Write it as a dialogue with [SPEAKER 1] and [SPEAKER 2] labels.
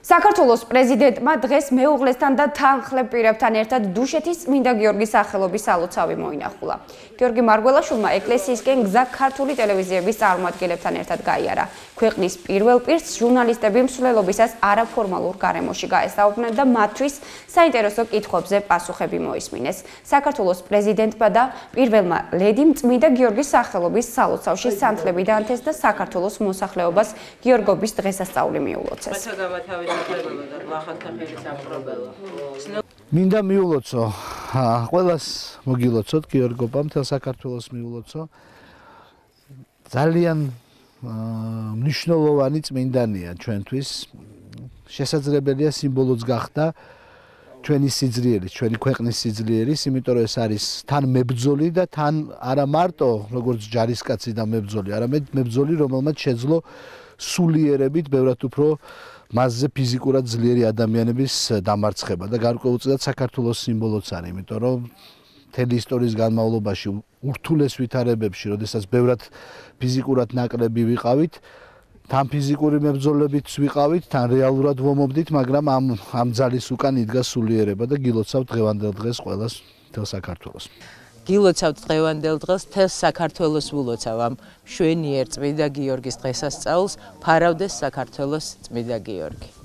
[SPEAKER 1] საქართველოს პრეზიდენტმა დღეს მეუღლესთან და თანხლებ პირებთან ერთად დუშეთის წმინდა გიორგის სახელობის სალოცავი მოინახულა. გიორგი მარგველაშვილმა ეკლესიისკენ გზა ქართული ტელევიზიების წარმომადგენლებთან ერთად გაიარა. ქვეყნის პირველ პირს ჟურნალისტები მსვლელობისას არაფორმალურ გარემოში გაესაუბრნენ და მათთვის საინტერესო კითხვებზე პასუხები მოისმინეს. საქართველოს პრეზიდენტმა და პირველმა ლედიმ წმინდა გიორგის სახელობის სალოცავში სანთლები დაანთეს და საქართველოს მოსახლეობას გიორგობის დღესასწაული მიულოცეს.
[SPEAKER 2] მინდა მიულოცო, ყველას მოგილოცოთ გიორგობა, მთელ საქართველოს მიულოცო. ძალიან მნიშვნელოვანი წმინდანია ჩვენთვის. შესაძლებელია სიმბოლოც გახდა ჩვენი სიძლიერის, ჩვენი ქვეყნის სიძლიერის, იმიტომ რომ ეს არის თან მებრძოლი და თან არა მარტო როგორც ჯარისკაცი და მებრძოლი, არამედ მებრძოლი, რომელმაც შეძლო სულიერებით ბევრად უფრო მასზე ფიზიკურად ძლიერი ადამიანების დამარცხება და გარკვეულწილად საქართველოს სიმბოლოც არის, იმიტომ რომ მთელი ისტორიის განმავლობაში ურთულეს ვითარებებში, როდესაც ბევრად ფიზიკურად ნაკლები ვიყავით, თან ფიზიკური მებრძოლებით ვიყავით, თან რეალურად ვომობდით, მაგრამ ამ ძალის უკან იდგა სულიერება და გილოცავთ დღევანდელ დღეს ყველას მთელ საქართველოს.
[SPEAKER 3] გილოცავთ დღევანდელ დღეს მთელ საქართველოს ვულოცავ ამ მშვენიერ წმინდა გიორგის დღესასწაულს. ფარავდეს საქართველოს წმინდა გიორგი.